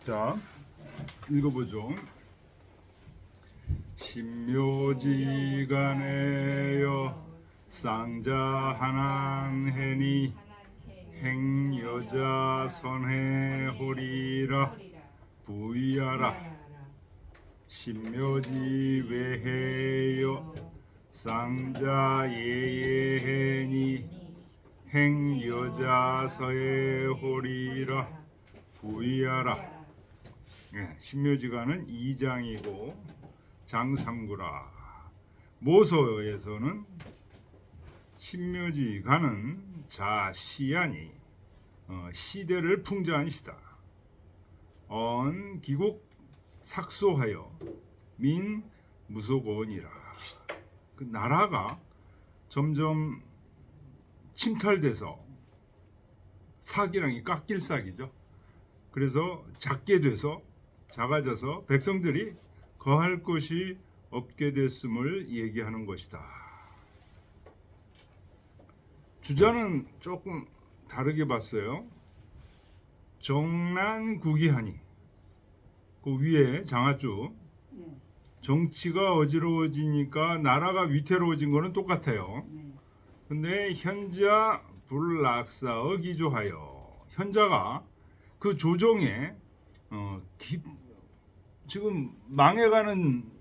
자, 읽어보죠. 신묘지간에여 쌍자 하난해니 행여자 선해호리라 부위하라. 신묘지 외해여 쌍자 예예해니 행여자 서해호리라 부위하라. 신묘지간은 2장이고 장삼구라. 모서에서는 신묘지간은 자시하니 시대를 풍자한 시다. 언 기국 삭소하여 민 무소곤이라. 그 나라가 점점 침탈돼서 사기랑이 깎일 싹이죠. 그래서 작게 돼서 작아져서 백성들이 거할 것이 없게 됐음을 얘기하는 것이다. 주자는 조금 다르게 봤어요. 정난국이하니 그 위에 장하주 정치가 어지러워지니까 나라가 위태로워진 거는 똑같아요. 근데 현자 불락사어 기조하여 현자가 그 조정에 지금 망해가는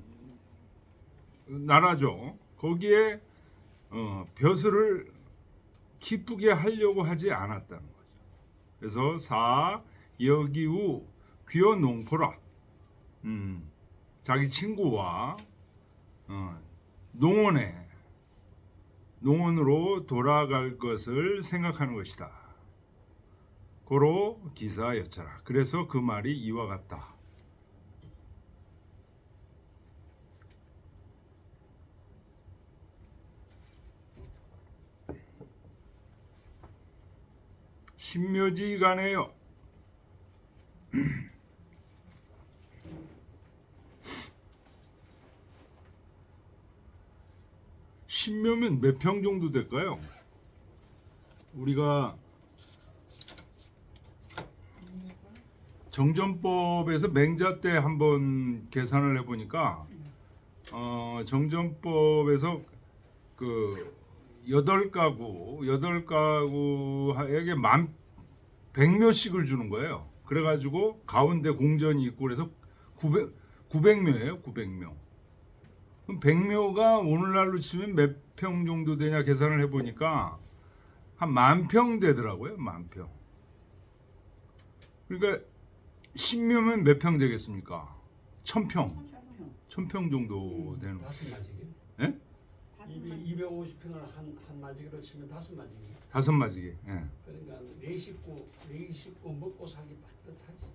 나라죠. 거기에 벼슬을 기쁘게 하려고 하지 않았다는 거죠. 그래서 사 여기우 귀여 농포라. 자기 친구와 농원으로 돌아갈 것을 생각하는 것이다. 고로 기사여쳐라. 그래서 그 말이 이와 같다. 신묘지간에요. 신묘면 몇 평 정도 될까요? 우리가 정전법에서 맹자 때 한번 계산을 해보니까 정전법에서 그 8가구에게 100묘씩을 주는 거예요. 그래가지고 가운데 공전이 있고 그래서 900묘예요. 900묘. 그럼 100묘가 오늘날로 치면 몇 평 정도 되냐 계산을 해보니까 한 10,000평 되더라고요. 10,000평. 그러니까 10묘면 몇 평 되겠습니까? 1,000평. 1,000평 정도 되는. 다섯 마지기. 예? 250평을 한 마지기로 치면 다섯 마지기. 다섯 마지기. 예. 그러니까 네 식구 먹고 살기 빠듯하지.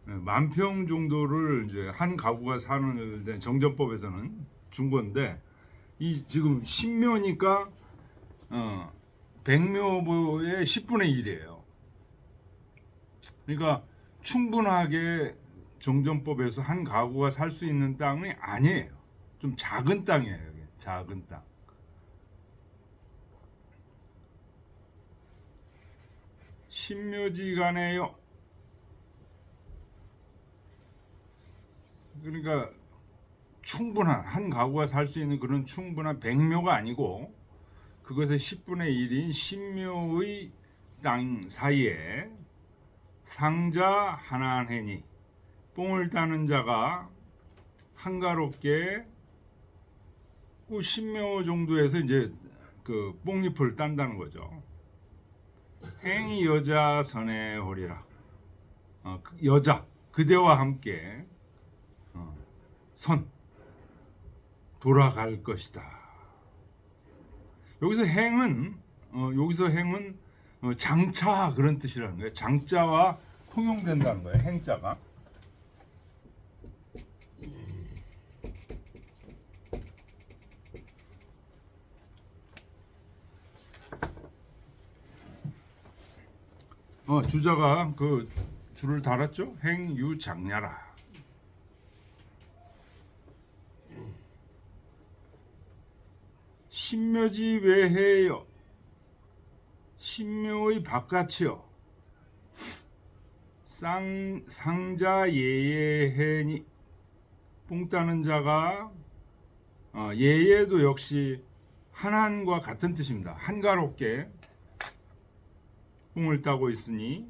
10,000평 정도를 이제 한 가구가 사는 데 정전법에서는 준 건데 이 지금 10묘니까 100묘의 10분의 1이에요. 그러니까 충분하게 정전법에서 한 가구가 살 수 있는 땅이 아니에요. 좀 작은 땅이에요. 여기. 작은 땅. 신묘지간에요. 그러니까 충분한 한 가구가 살 수 있는 그런 충분한 100묘가 아니고 그것의 10분의 1인 신묘의 땅 사이에 상자 하나해니 뽕을 따는 자가 한가롭게 그 신묘 정도에서 이제 그 뽕잎을 딴다는 거죠. 행이 여자 선에 호리라. 여자 그대와 함께 선 돌아갈 것이다. 여기서 행은 장차 그런 뜻이라는 거예요. 장자와 통용된다는 거예요. 행자가. 주자가 그 줄을 달았죠. 행유장야라. 신묘지 외해요. 신묘의 바깥이요. 상자 예예해니 뽕 따는 자가 예예도 역시 한한과 같은 뜻입니다. 한가롭게 뽕을 따고 있으니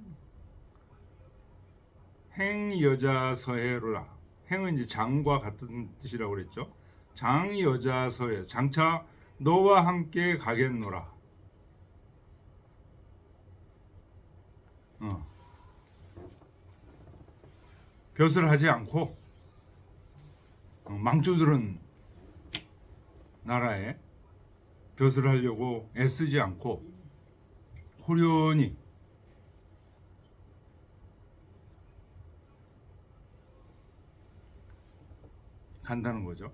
행 여자 서해로라. 행은 이제 장과 같은 뜻이라고 그랬죠. 장 여자 서해. 장차 너와 함께 가겠노라. 벼슬 하지 않고 망조들은 나라에 벼슬 하려고 애쓰지 않고 호련히 간다는 거죠.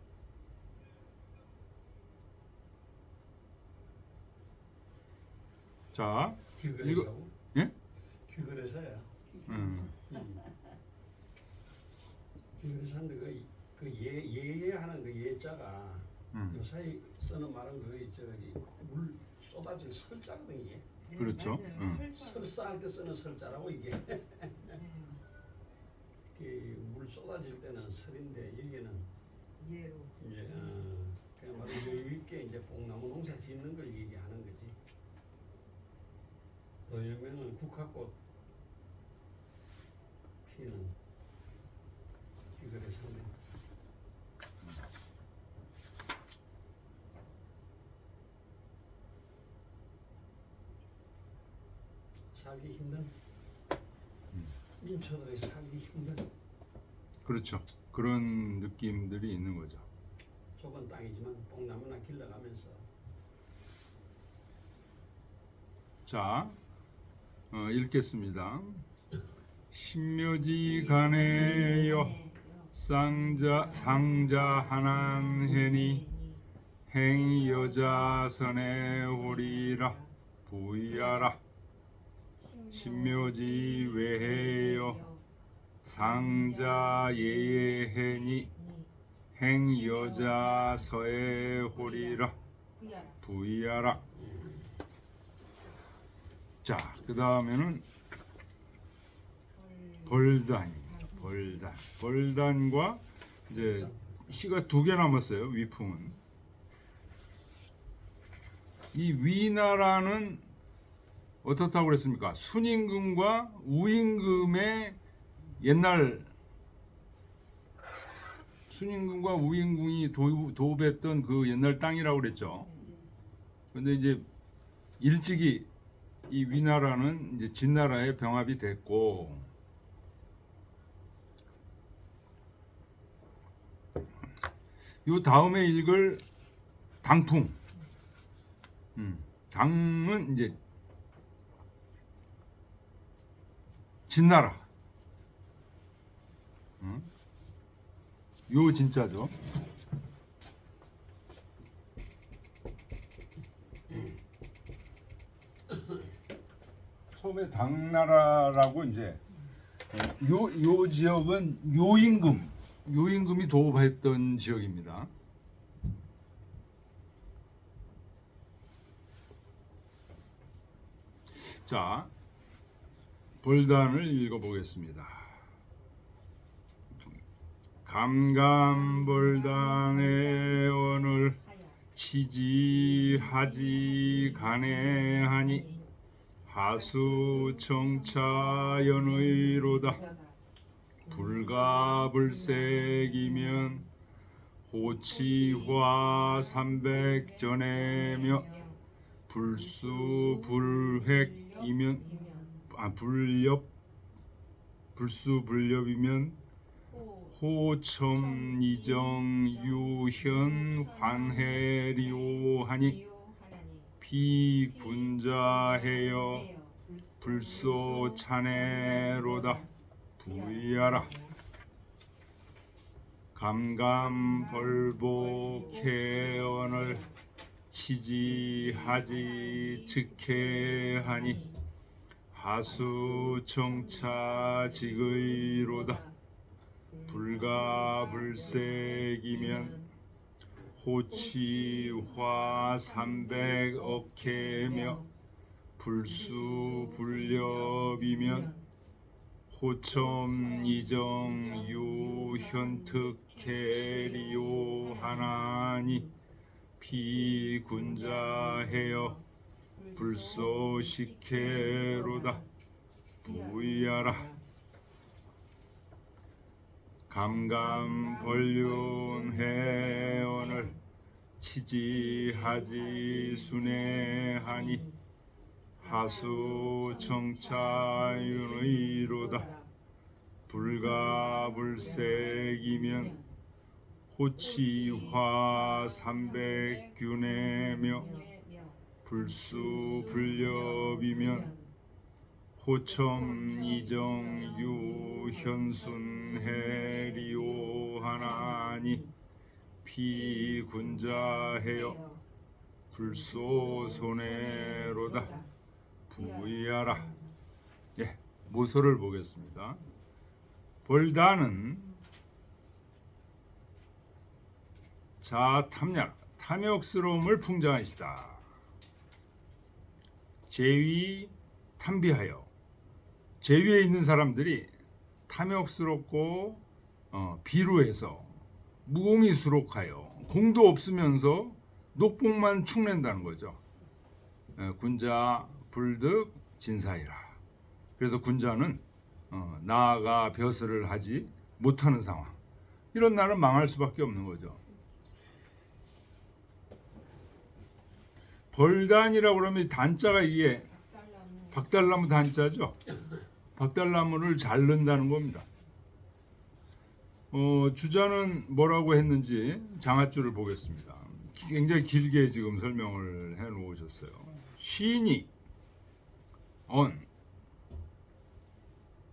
자, 귀걸이사고. 예? 귀걸이사야. 귀걸이사인데 그 예예하는 그 예자가 요사이 쓰는 말은 물 쏟아질 설자거든 이게. 그렇죠. 설사할 때 쓰는 설자라고 이게. 물 쏟아질 때는 설인데 여기는 예로. 이제 그냥 바로 여유 있게 이제 뽕나무 농사 짓는 걸 얘기하는 거지. 도영명은 국화꽃 피는 귀걸이사인데. 살기 힘든 민초들이 살기 힘든 그렇죠. 그런 느낌들이 있는 거죠. 좁은 땅이지만 뽕나무나 길러가면서 자, 읽겠습니다. 신묘지 간에요 상자 하난해니 행 여자 선에 오리라 부이하라. 신묘지 외해요 상자 예예해니 행 여자 서에 호리라 부이하라. 자, 그 다음에는 벌단입니다. 벌단과 이제 시가 2개 남았어요. 위풍은 이 위나라는 어떻다고 그랬습니까? 순임금과 우임금의 옛날 순임금과 우임금이 도읍했던 그 옛날 땅이라고 그랬죠. 근데 이제 일찍이 이 위나라는 이제 진나라에 병합이 됐고, 요 다음에 읽을 당풍, 당은 이제 진나라, 요 진짜죠. 처음에 당나라라고 이제 요 지역은 요임금이 도읍했던 지역입니다. 자, 벌단을 읽어보겠습니다. 감감벌단에 오늘 치지하지 간해하니 하수청차 연의로다. 불가불색이면 호치화 삼백전에며 불수불렵이면 호첨이정 유현 환해리오하니 비군자해여 불소차네로다 부이하라. 감감벌복해언을 치지하지 즉해하니 하수청차 직의로다. 불가불색이면 호치화 삼백억해며 불수불렵이면 호첨 이정 유현특 계리오 하나니 비군자해여 불소식해로다 부이하라. 감감벌륜 해언을 치지하지 순회하니 하수청차윤의로다. 불가불색이면 호치화 삼백균회며 불수불렵이면 호첨 이정 유현순 해리오 하나니 피군자해여 불소손해로다 부이하라. 예, 모서를 보겠습니다. 벌다는 자탐략 탐욕스러움을 풍자하시다. 제위 탐비하여 제위에 있는 사람들이 탐욕스럽고 비루해서 무공이수록하여 공도 없으면서 녹복만 축낸다는 거죠. 군자 불득 진사이라. 그래서 군자는 나아가 벼슬을 하지 못하는 상황. 이런 나는 망할 수밖에 없는 거죠. 벌단이라고 그러면 단자가 이게 박달나무 단자죠. 박달나무를 자른다는 겁니다. 주자는 뭐라고 했는지 장하줄을 보겠습니다. 굉장히 길게 지금 설명을 해 놓으셨어요. 시인이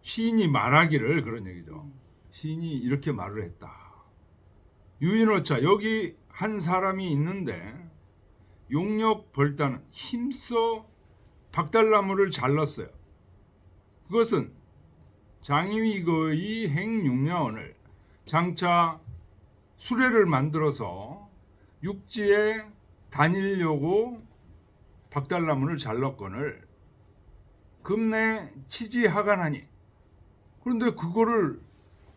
시인이 말하기를, 그런 얘기죠. 시인이 이렇게 말을 했다. 유인어차, 여기 한 사람이 있는데 용역 벌단은 힘써 박달나무를 잘랐어요. 그것은 장위거의 행육냐원을 장차 수레를 만들어서 육지에 다니려고 박달나무를 잘랐거늘 금내 치지하간하니. 그런데 그거를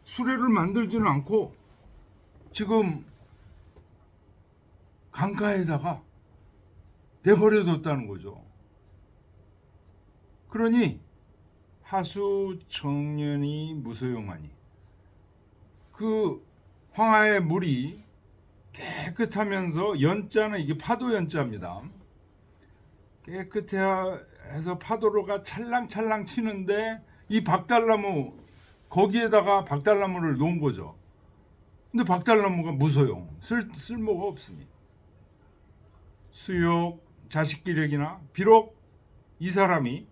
수레를 만들지는 않고 지금 강가에다가 내버려뒀다는 거죠. 그러니 하수 청년이 무소용하니, 그 황하의 물이 깨끗하면서, 연자는 이게 파도 연자입니다. 깨끗해서 파도로가 찰랑찰랑 치는데 이 박달나무, 거기에다가 박달나무를 놓은 거죠. 근데 박달나무가 무소용, 쓸모가 없으니 수욕, 자식기력이나, 비록 이 사람이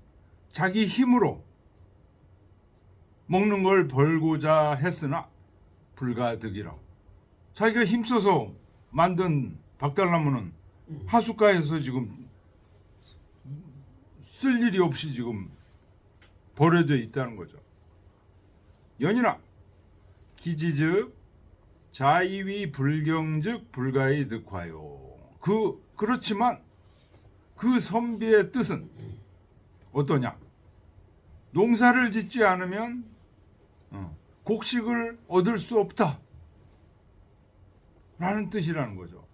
자기 힘으로 먹는 걸 벌고자 했으나 불가득이라고. 자기가 힘써서 만든 박달나무는 하숫가에서 지금 쓸 일이 없이 지금 버려져 있다는 거죠. 연이나 기지즉 자이위 불경즉 불가의 득화요. 그렇지만 그 선비의 뜻은 어떠냐? 농사를 짓지 않으면 곡식을 얻을 수 없다 라는 뜻이라는 거죠.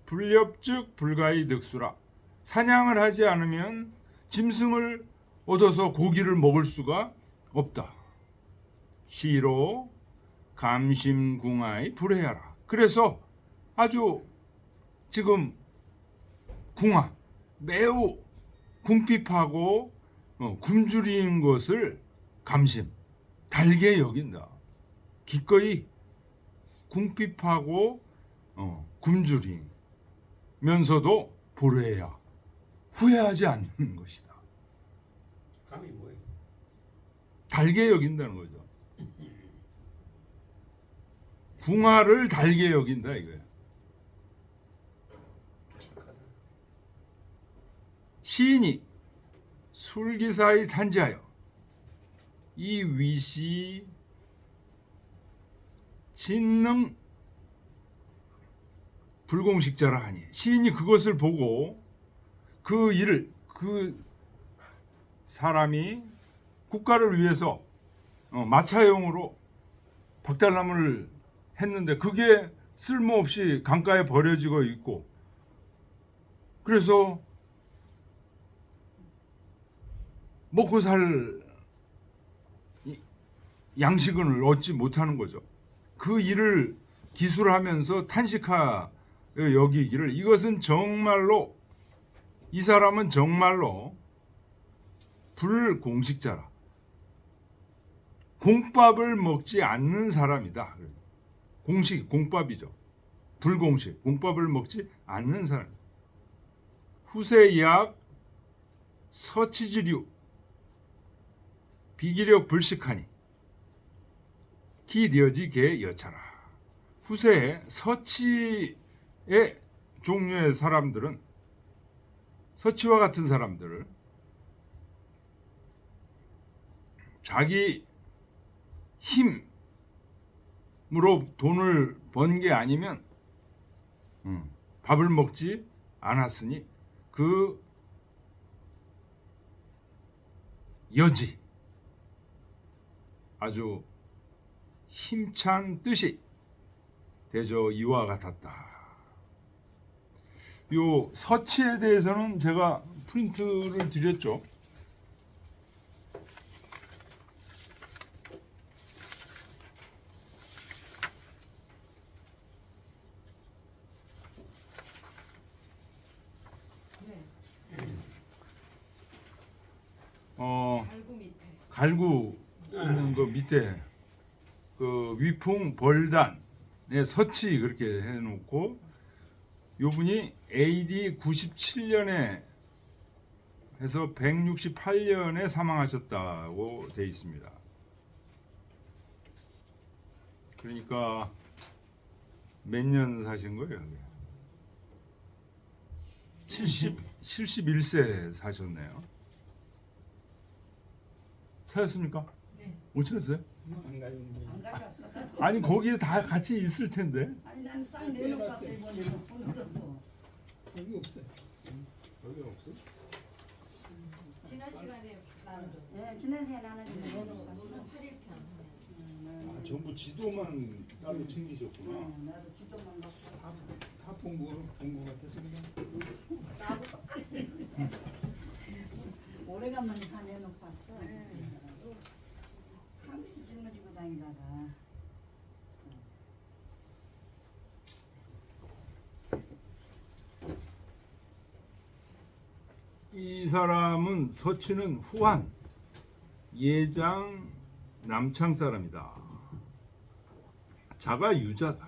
불렵즉 불가의 득수라. 사냥을 하지 않으면 짐승을 얻어서 고기를 먹을 수가 없다. 시로 감심궁하의 불해하라. 그래서 아주 지금 궁하, 매우 궁핍하고 굶주린 것을 감심, 달게 여긴다. 기꺼이 궁핍하고 굶주리면서도 불해야, 후회하지 않는 것이다. 감이 뭐예요? 달게 여긴다는 거죠. 궁하를 달게 여긴다 이거예요. 착하다. 시인이 술기사의 탄지하여 이 위시 진능 불공식자라 하니, 시인이 그것을 보고 그 일을, 그 사람이 국가를 위해서 마차용으로 박달나무를 했는데 그게 쓸모없이 강가에 버려지고 있고, 그래서 먹고 살 양식을 얻지 못하는 거죠. 그 일을 기술하면서 탄식하여 여기기를, 이것은 정말로, 이 사람은 정말로 불공식자라. 공밥을 먹지 않는 사람이다. 공식, 공밥이죠. 불공식, 공밥을 먹지 않는 사람. 후세약 서치지류 비기력 불식하니 기려지 개 여차라. 후세에 서치의 종류의 사람들은, 서치와 같은 사람들을 자기 힘으로 돈을 번 게 아니면 밥을 먹지 않았으니 그 여지, 아주 힘찬 뜻이 대저 이와 같았다. 요 서치에 대해서는 제가 프린트를 드렸죠. 갈구 밑에. 갈구 있는 그 밑에 그 위풍 벌단의 서치 그렇게 해놓고, 요분이 AD 97년에 해서 168년에 사망하셨다고 돼 있습니다. 그러니까 몇 년 사신 거예요? 71세 사셨네요. 찾았습니까? 네. 못 찾았어요? 안 가는데. 안 가져왔어. 아니 거기에 다 같이 있을 텐데. 아니 난 싹 내놓고 왔어 이번에는. 여기 없어요. 여기 없어? 지난 시간에 나눠줬어. 네, 지난 시간에 나는 너는 8일편. 아, 전부 지도만 따로 챙기셨구나. 나도 지도만 갖고 다본거 같아서 그냥. 나하고 똑같아. 오래간만에 다 내놓고 왔어. 상빈 짊어지고 다니다가. 이 사람은 서치는 후한 예장 남창 사람이다. 자가 유자다.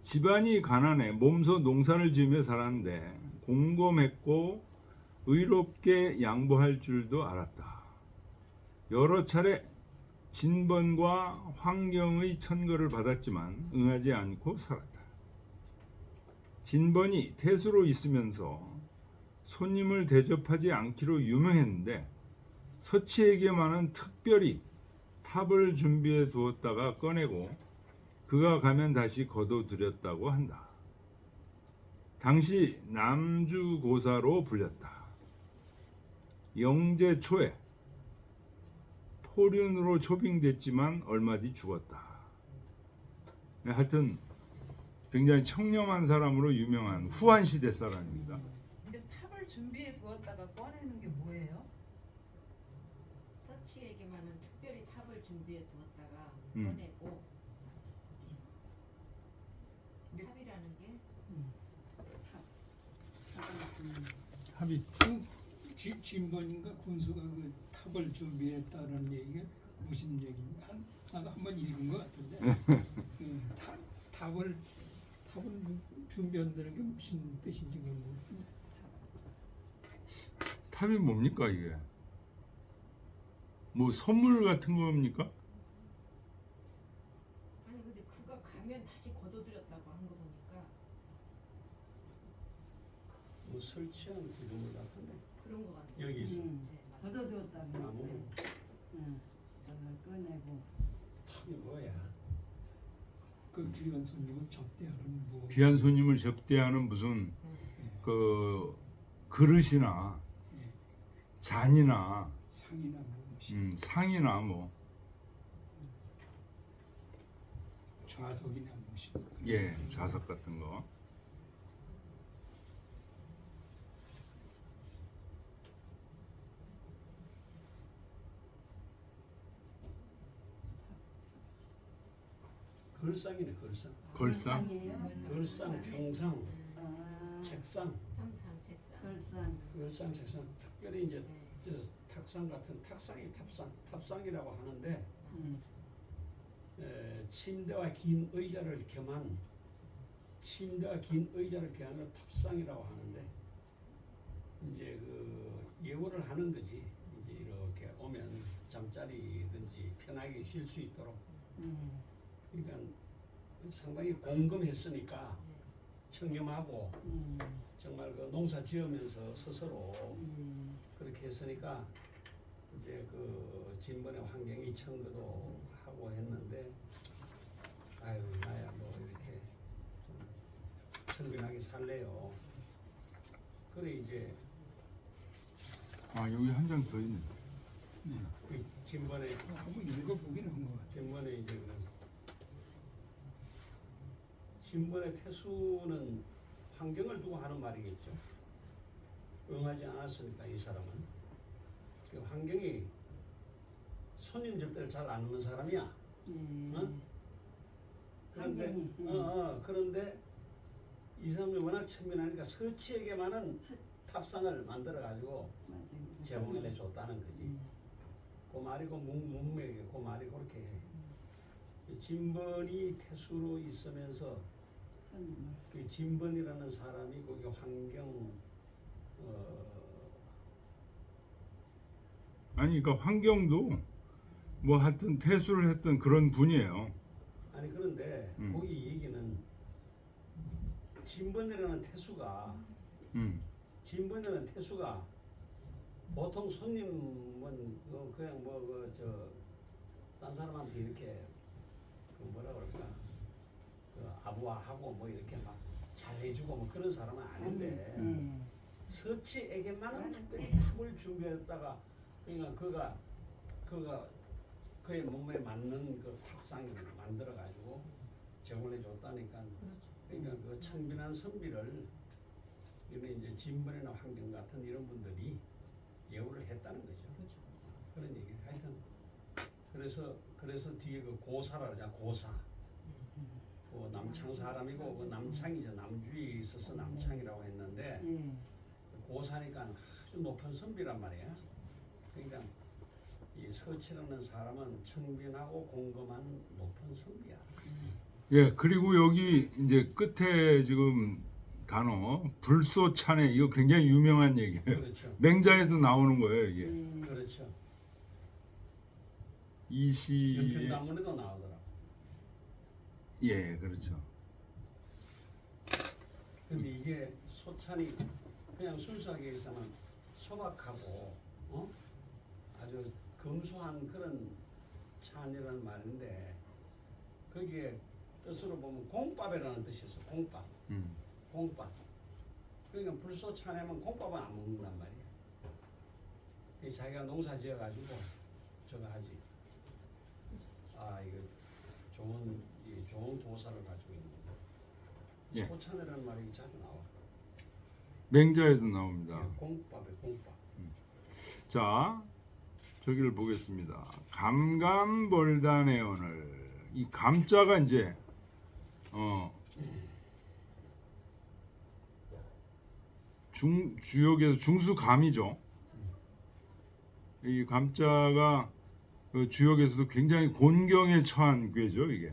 집안이 가난해 몸소 농사를 지으며 살았는데 곰곰했고 의롭게 양보할 줄도 알았다. 여러 차례 진번과 환경의 천거를 받았지만 응하지 않고 살았다. 진번이 태수로 있으면서 손님을 대접하지 않기로 유명했는데 서치에게만은 특별히 탑을 준비해 두었다가 꺼내고 그가 가면 다시 거둬들였다고 한다. 당시 남주고사로 불렸다. 영제 초에 포륜으로 초빙됐지만 얼마 뒤 죽었다. 하여튼 굉장히 청렴한 사람으로 유명한 후한 시대 사람입니다. 근데 탑을 준비해 두었다가 꺼내는 게 뭐예요? 서치에게만은 특별히 탑을 준비해 두었다가 음. 꺼내고 탑이라는 게 합의. 진번인가 군수가 그 탑을 준비했다는 얘기가 무슨 얘기인가? 나도 한번 읽은 것 같은데 탑을 준비한다는 게 무슨 뜻인지 모르겠네. 탑이 뭡니까 이게? 뭐 선물 같은 겁니까? 아니 근데 그가 가면 다시 거둬들였다고 한 거 보니까 뭐 설치한 구조물 같은데. 그런 거 같아요. 여기 있어. 네, 맞아요. 걷어두었다고. 나무. 응. 저걸 꺼내고. 탑이 뭐야? 그 귀한 손님을 접대하는 뭐 귀한 손님을 접대하는 무슨 그 그릇이나 잔이나 상이나 뭐 상이나 뭐 좌석이나 무슨 그런 예, 좌석 같은 거. 걸상이네 걸상. 걸상. 걸상이에요? 걸상, 평상, 아, 책상, 항상 책상. 걸상. 걸상, 책상. 특별히 이제 저 탁상 같은 탁상이 탑상이라고 하는데 침대와 긴 의자를 겸한 걸 탑상이라고 하는데 이제 그 예우를 하는 거지. 이제 이렇게 오면 잠자리든지 편하게 쉴 수 있도록. 그러니까 상당히 공금했으니까 청렴하고 정말 그 농사 지으면서 스스로 그렇게 했으니까 이제 그 진번의 환경이 청구도 하고 했는데 아유 나야 뭐 이렇게 좀 청빈하게 살래요. 그래 이제 아, 여기 한 장 더 있네. 그 진번에 한번 읽어보긴 한 것 같아요. 진번에 이제 그 진번의 태수는 환경을 두고 하는 말이겠죠. 응하지 않았으니까 이 사람은 그 환경이 손님 접대를 잘 안 하는 사람이야. 어? 그런데 환경이, 그런데 이 사람이 워낙 천민하니까 서치에게만은 탑상을 만들어 가지고 제공을 해줬다는 거지. 그 말이 그 문맥에 그 말이 그렇게 해. 진번이 태수로 있으면서 그 진번이라는 사람이 거기 환경 아니, 그러니까 환경도 뭐 하여튼 태수를 했던 그런 분이에요. 아니 그런데 거기 얘기는 진번이라는 태수가 진번이라는 태수가 보통 손님은 그냥 뭐 딴 사람한테 이렇게 그 뭐라 그럴까 그 아부하고 뭐 이렇게 막 잘해주고 뭐 그런 사람은 아닌데 서치에게만은 특별히 탑을 준비했다가 그러니까 그가 그의 몸에 맞는 그 탑상을 만들어 가지고 제공해 줬다니까. 그러니까 그 청빈한 선비를 이런 이제 진번이나 환경 같은 이런 분들이 예우를 했다는 거죠. 그런 얘기. 하여튼 그래서 뒤에 그 고사라 하자 고사. 그 남창 사람이고 그 남창이죠. 남주에 있어서 남창이라고 했는데 고사니까 아주 높은 선비란 말이야. 그러니까 이 서치라는 사람은 청빈하고 공검한 높은 선비야. 예, 그리고 여기 이제 끝에 지금 단어 불소찬해 이거 굉장히 유명한 얘기예요. 그렇죠. 맹자에도 나오는 거예요, 이게. 그렇죠. 이 시에 연편단문에도 나오더라. 예, 그렇죠. 근데 이게 소찬이 그냥 순수하게 얘기하면 소박하고 아주 검소한 그런 찬이라는 말인데 거기에 뜻으로 보면 공밥이라는 뜻이 있어. 공밥. 공밥. 그러니까 불소찬하면 공밥은 안 먹는단 말이야. 자기가 농사 지어가지고 저거 하지. 아 이거 좋은 고사를 가지고 있는 거. 예. 소찬이라는 말이 자주 나와. 맹자에도 나옵니다. 공밥에 공밥. 자, 저기를 보겠습니다. 감감벌단의 오늘 이 감자가 이제 주역에서 중수감이죠. 이 감자가 그 주역에서도 굉장히 곤경에 처한 괴죠, 이게.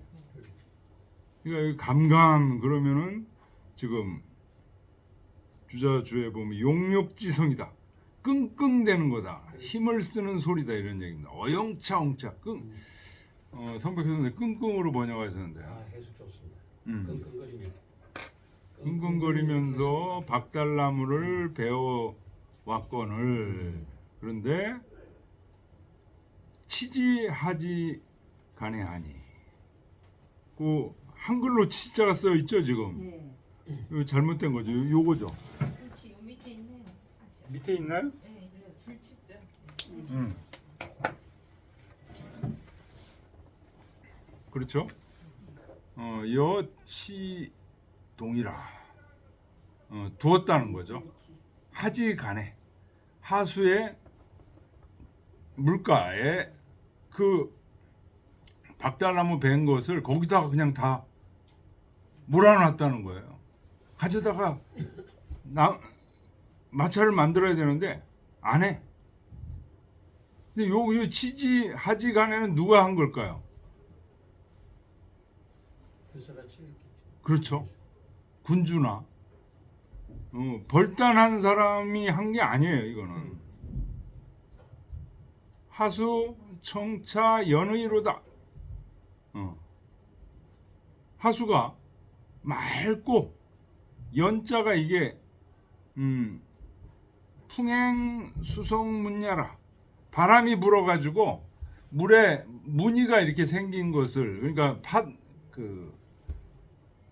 그러니까 이 감감 그러면은 지금 주자주에 보면 용욕지성이다. 끙끙대는 거다. 힘을 쓰는 소리다 이런 얘기입니다. 어영차엉차 성백해서 끙끙으로 번역하셨는데 아 해석 좋습니다. 끙끙거리면. 끙끙거리면서 박달나무를 베어 왔거늘 그런데 치지하지 가네하니 그 한글로 치자가 써 있죠 지금. 이거 잘못된 거죠. 요거죠. 그렇지. 요 밑에 있네. 밑에 있나요? 네, 있어요. 불치자. 그렇죠. 여치동이라 두었다는 거죠. 하지간에 하수의 물가에 그 박달나무 벤 것을 거기다가 그냥 다 몰아놨다는 거예요. 가져다가 마차를 만들어야 되는데 안 해. 근데 요 하지간에는 누가 한 걸까요? 그래서가 치겠죠. 그렇죠. 군주나 벌단한 사람이 한 게 아니에요. 이거는 하수 청차 연의로다. 하수가 맑고 연자가 이게 풍행수성문야라 바람이 불어가지고 물에 무늬가 이렇게 생긴 것을 그러니까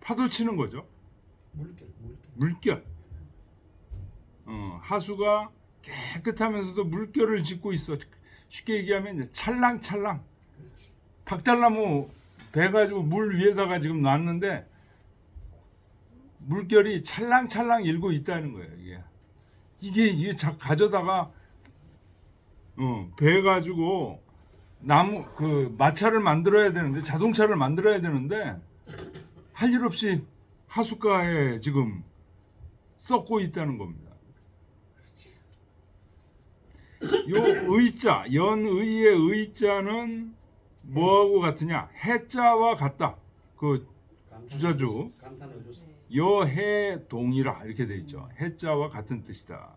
파도 치는 거죠. 물결. 하수가 깨끗하면서도 물결을 짓고 있어. 쉽게 얘기하면 이제 찰랑찰랑. 박달나무 배 가지고 물 위에다가 지금 놨는데 물결이 찰랑찰랑 일고 있다는 거예요. 이게 가져다가 배 가지고 나무 마차를 만들어야 되는데 자동차를 만들어야 되는데 할 일 없이 하숫가에 지금 썩고 있다는 겁니다. 요 의자, 연의의 의자는 뭐하고 같으냐? 해자와 같다. 그 주자주 여해동이라 이렇게 돼 있죠. 해자와 같은 뜻이다.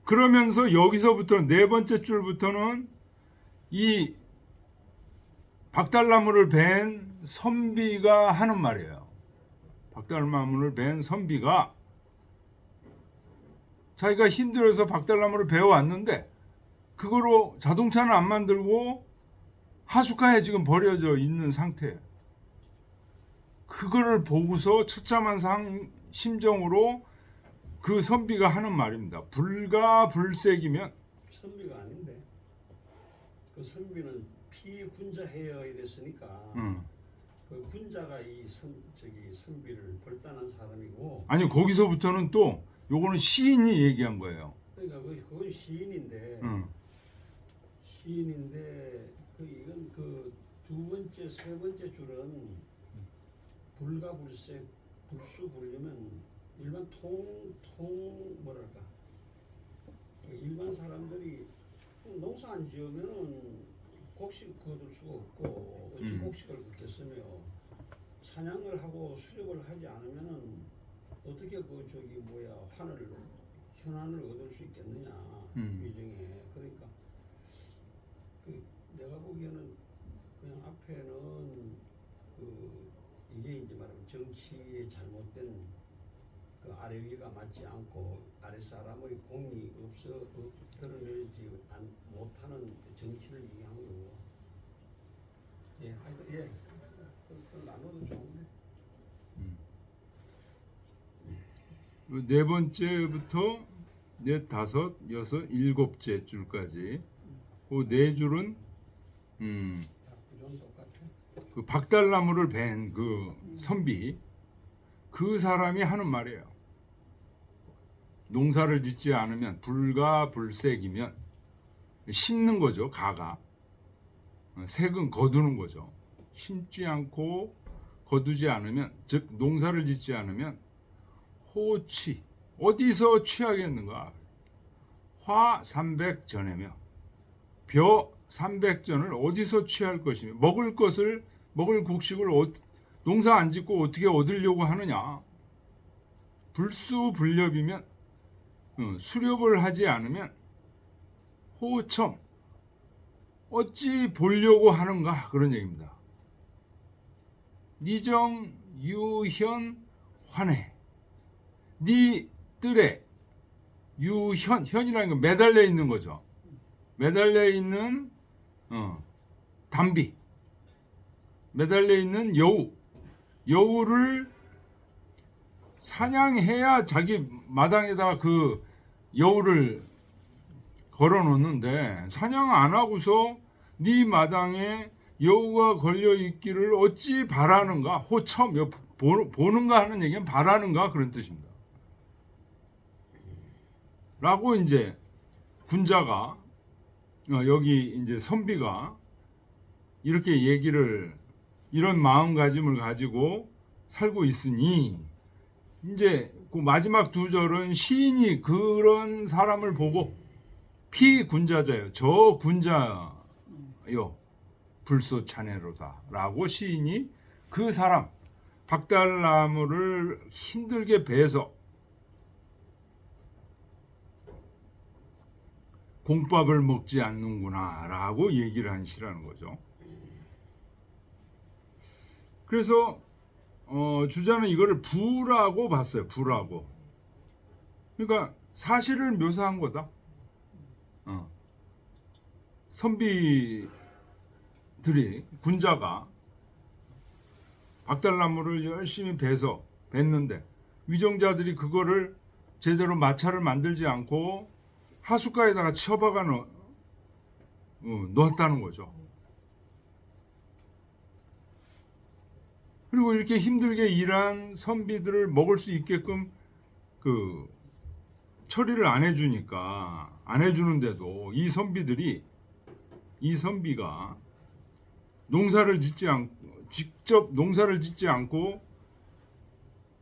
그러면서 여기서부터는 네 번째 줄부터는 이 박달나무를 벤 선비가 하는 말이에요. 박달나무를 벤 선비가 자기가 힘들어서 박달나무를 베어왔는데 그거로 자동차는 안 만들고 하숫가에 지금 버려져 있는 상태예요. 그거를 보고서 처참한 심정으로 그 선비가 하는 말입니다. 불가불색이면 선비가 아닌데 그 선비는 피군자해요 이랬으니까 그 군자가 선비를 벌단한 사람이고 아니 거기서부터는 또 요거는 시인이 얘기한 거예요. 그러니까 그건 시인인데 이건 그 두 번째 세 번째 줄은 불가불색 불수불리면 일반 뭐랄까 일반 사람들이 농사 안 지으면은 곡식 거둘 수가 없고 어찌 곡식을 걷겠으며 사냥을 하고 수렵을 하지 않으면은 어떻게 현안을 얻을 수 있겠느냐 위정에. 그러니까 내가 보기에는 그냥 앞에는 이게 이제 말하면 정치에 잘못된 그 아래 위가 맞지 않고 아래 사람의 공이 드러내지 못하는 정치를 얘기한 거고. 하여튼 그걸 나눠도 좋은데. 네 번째부터 넷, 다섯, 여섯, 일곱째 줄까지 그 네 줄은 그 박달나무를 벤 그 선비 그 사람이 하는 말이에요. 농사를 짓지 않으면 불가불색이면 심는 거죠. 가가 색은 거두는 거죠. 심지 않고 거두지 않으면 즉 농사를 짓지 않으면 호취 어디서 취하겠는가? 화 300전에며 벼 300전을 어디서 취할 것이며 먹을 곡식을 농사 안 짓고 어떻게 얻으려고 하느냐? 불수불렵이면 수렵을 하지 않으면 호청 어찌 보려고 하는가 그런 얘기입니다. 니정 유현 환해 니 뜰에 현이라는 건 매달려 있는 거죠. 매달려 있는 담비 매달려 있는 여우를 사냥해야 자기 마당에다가 그 여우를 걸어 놓는데 사냥 안 하고서 네 마당에 여우가 걸려 있기를 어찌 바라는가? 호첨 보는가 하는 얘기는 바라는가 그런 뜻입니다. 라고 이제 군자가 여기 이제 선비가 이렇게 얘기를 이런 마음가짐을 가지고 살고 있으니 이제 그 마지막 두 절은 시인이 그런 사람을 보고 피군자자요 저 군자요 불소차네로다라고 시인이 그 사람 박달나무를 힘들게 베서 공밥을 먹지 않는구나라고 얘기를 한 시라는 거죠. 그래서 주자는 이거를 부라고 봤어요. 부라고. 그러니까 사실을 묘사한 거다. 선비들이 군자가 박달나무를 열심히 베서 뱄는데 위정자들이 그거를 제대로 마차를 만들지 않고 하숫가에다가 쳐박아 놓았다는 거죠. 그리고 이렇게 힘들게 일한 선비들을 먹을 수 있게끔 그 처리를 안 해주니까 안 해주는데도 이 선비가 농사를 짓지 않고 직접 농사를 짓지 않고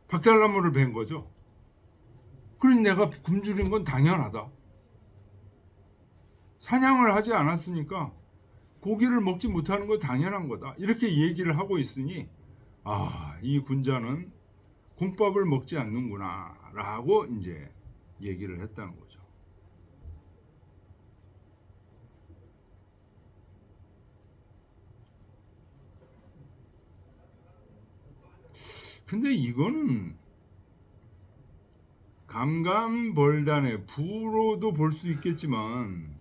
박달나무를 벤 거죠. 그러니 내가 굶주린 건 당연하다. 사냥을 하지 않았으니까 고기를 먹지 못하는 건 당연한 거다. 이렇게 얘기를 하고 있으니 이 군자는 공밥을 먹지 않는구나 라고 이제 얘기를 했다는 거죠. 근데 이거는 감감벌단의 부로도 볼 수 있겠지만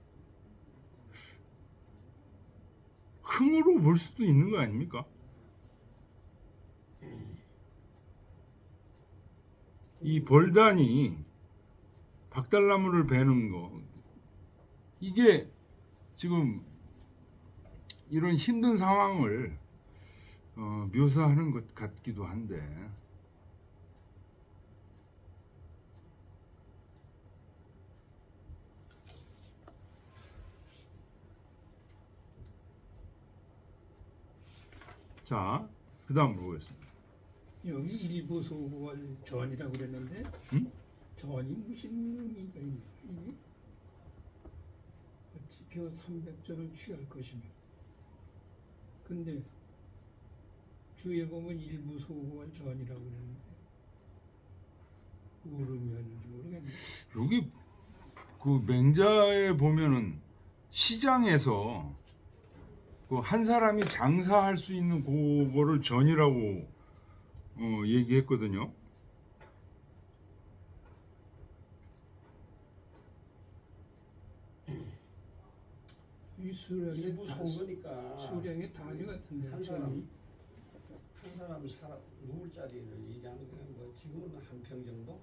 흥으로 볼 수도 있는 거 아닙니까? 이 벌단이 박달나무를 베는 거 이게 지금 이런 힘든 상황을 묘사하는 것 같기도 한데 자, 그 다음 보겠습니다. 여기 일부 소월 전이라고 그랬는데 응? 전이 무슨 의미가 있냐 이게 어찌 표 300전을 취할 것이며 근데 주에 보면 일부 소월 전이라고 그랬는데 무슨 의미였는지 모르겠네. 여기 그 맹자에 보면은 시장에서 그 한 사람이 장사할 수 있는 그거를 전이라고 얘기했거든요. 이 수량이 일부 소거니까 수량의 단위 같은데 한 전이 사람 누울 자리를 얘기하는 거는 뭐 지금은 한 평 정도?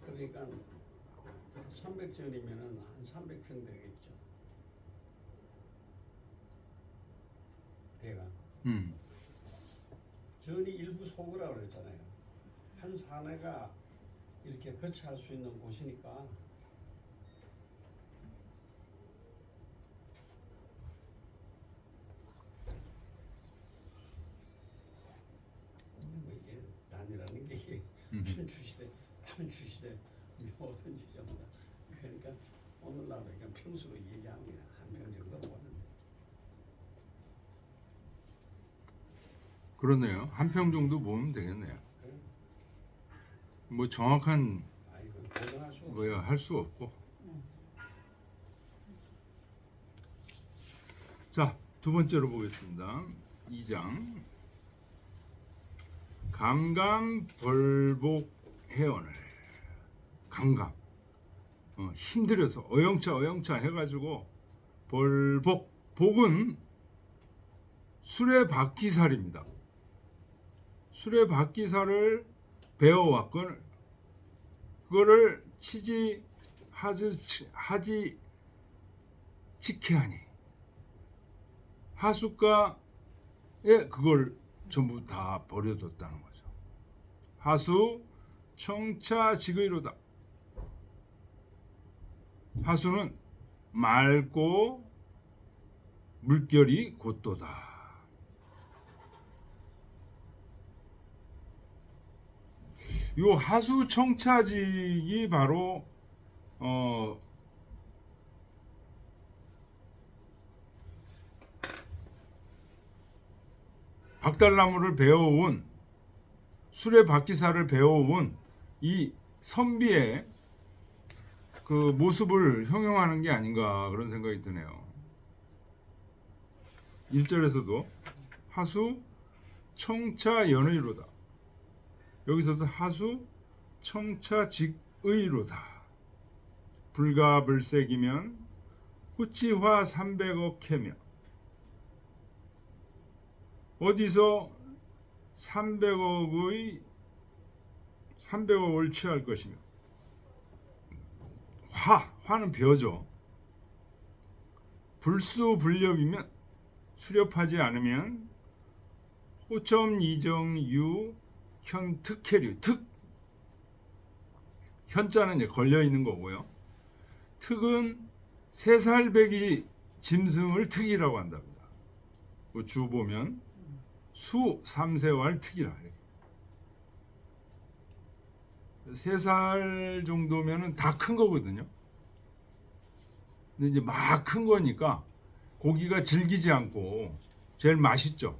그러니까 300전이면은 한 300평 되겠죠. 대가 전이 일부 소거라고 그랬잖아요. 한 사내가 이렇게 거처할 수 있는 곳이니까 뭐 이게 단이라는 게 이게 춘추시대 뭐든지 전부 다 그러니까 오늘날 그냥 평수로 얘기하면 한 평 정도 보는데 그러네요. 한 평 정도 보면 되겠네요. 뭐 정확한 아이고 고정할 수 없어. 뭐야 할 수 없고. 자, 두 번째로 보겠습니다. 2장 감감벌복 해언을 감감 힘들어서 어영차 해가지고 벌복 복은 수레바퀴살입니다. 수레바퀴살을 배워왔건 그거를 치지 하지 치케하니 하수가에 그걸 전부 다 버려뒀다는 거죠. 하수 청차직의로다. 하수는 맑고 물결이 곧도다. 요 하수 청차직이 바로 박달나무를 배워온 수레바퀴살을 배워온 이 선비의 그 모습을 형용하는 게 아닌가 그런 생각이 드네요. 1절에서도 하수 청차연의로다. 여기서도 하수 청차직의로다. 불가불색이면 후치화 300억 캐며 어디서 300억을 취할 것이며 화는 벼죠. 불수불렵이면 수렵하지 않으면 호첨이정유 현특해류 특 현자는 이제 걸려 있는 거고요. 특은 세살배기 짐승을 특이라고 한답니다. 그 주 보면 수 3세왈 특이라. 3살 정도면은 다 큰 거거든요. 근데 이제 막 큰 거니까 고기가 질기지 않고 제일 맛있죠.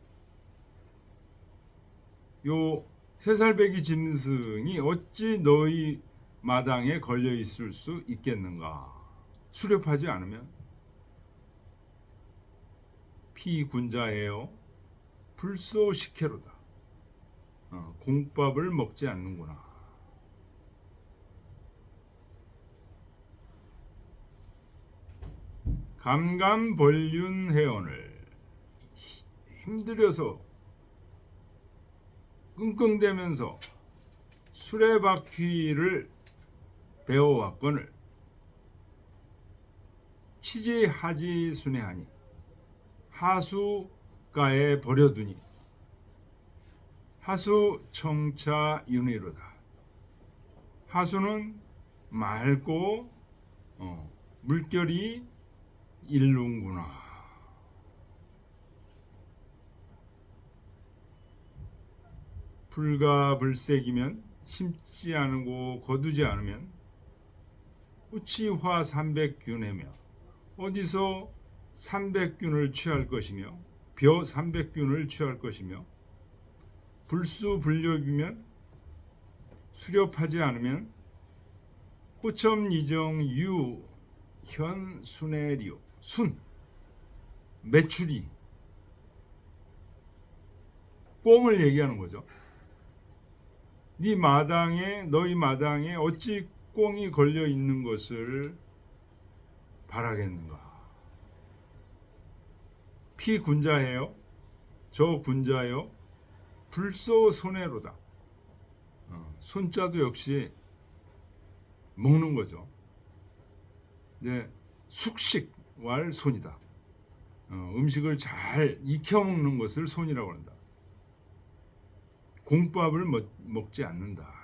요 3살배기 짐승이 어찌 너희 마당에 걸려 있을 수 있겠는가? 수렵하지 않으면 피군자예요. 불소식혜로다. 공밥을 먹지 않는구나. 감감벌륜해원을 힘들여서 끙끙대면서 수레바퀴를 배워왔거늘 치지하지 순회하니 하수가에 버려두니 하수 청차 윤회로다. 하수는 맑고 물결이 일lun구나. 불가불색이면 심지 않고 거두지 않으면 후치화 300균해며 어디서 300균을 취할 것이며 벼 300균을 취할 것이며 불수불렵이면 수렵하지 않으면 호첨이정유 현순해리오 순 매출이 꽁을 얘기하는 거죠. 네 마당에 너희 마당에 어찌 꽁이 걸려 있는 것을 바라겠는가? 피군자예요. 저 군자요. 불소 손해로다. 손자도 역시 먹는 거죠. 네, 숙식왈 손이다. 음식을 잘 익혀 먹는 것을 손이라고 한다. 공밥을 먹지 않는다.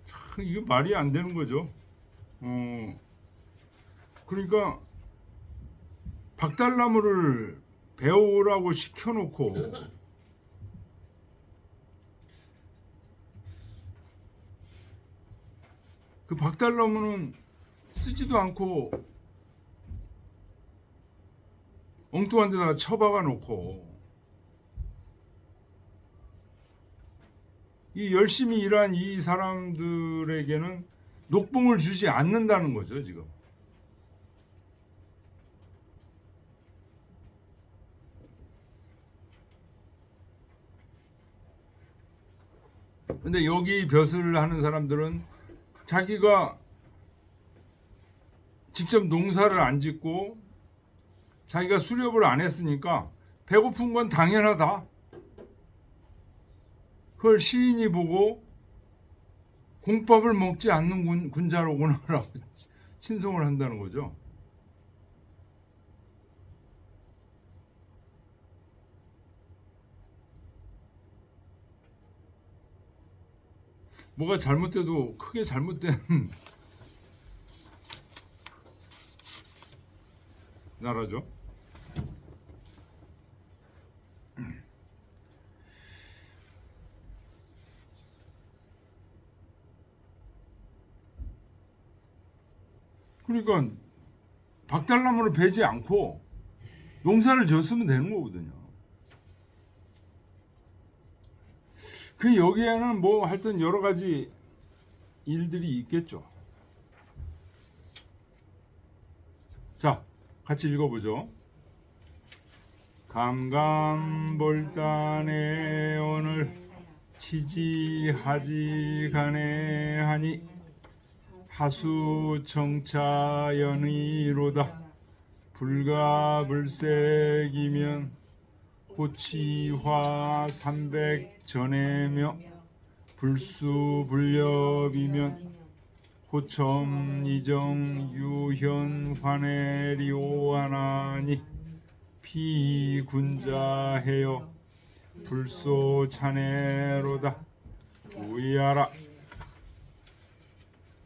참 이거 말이 안 되는 거죠. 그러니까 박달나무를 배우라고 시켜놓고 그 박달나무는 쓰지도 않고 엉뚱한 데다가 처박아 놓고 이 열심히 일한 이 사람들에게는 녹봉을 주지 않는다는 거죠, 지금. 근데 여기 벼슬을 하는 사람들은 자기가 직접 농사를 안 짓고 자기가 수렵을 안 했으니까 배고픈 건 당연하다. 그걸 시인이 보고 공밥을 먹지 않는 군자로구나라고 친송을 한다는 거죠. 뭐가 잘못돼도 크게 잘못된 나라죠. 그러니까 박달나무를 베지 않고 농사를 지었으면 되는 거거든요. 그 여기에는 뭐 하여튼 여러 가지 일들이 있겠죠. 자, 같이 읽어보죠. 감감볼단에 오늘 치지하지 가네하니 하수청차연의로다. 불가불색이면 호치화 300전에며 불수불렵이면 호첨이정 유현환해리오하나니 피군자해요 불소차네로다. 우이하라.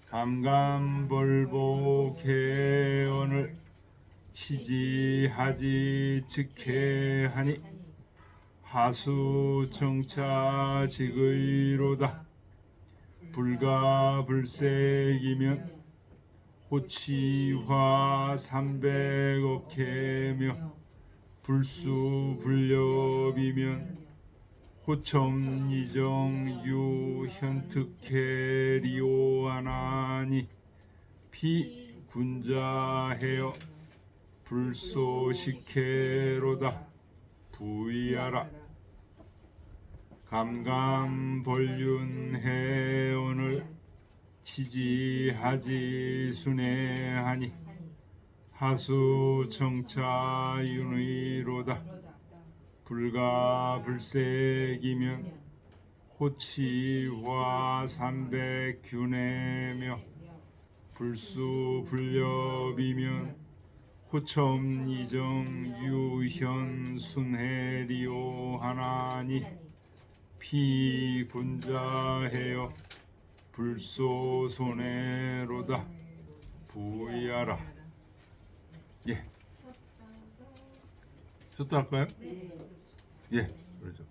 감감벌보개언을 치지하지 즉해하니 하수청차직의로다. 불가불색이면 호치화 300억해며 불수불렵이면 호첨이정 유현특해리오하나니 피군자해요 불소식해로다. 부이하라. 감감벌륜해오늘 치지하지 순회하니 하수청차윤의로다. 불가불색이면 호치화 300균해며 불수불렵이면 호첨이정 유현순해리오하나니 피군자해요 불소손해로다. 부이하라. 예. 셨다 할까요? 네. 예, 그렇죠.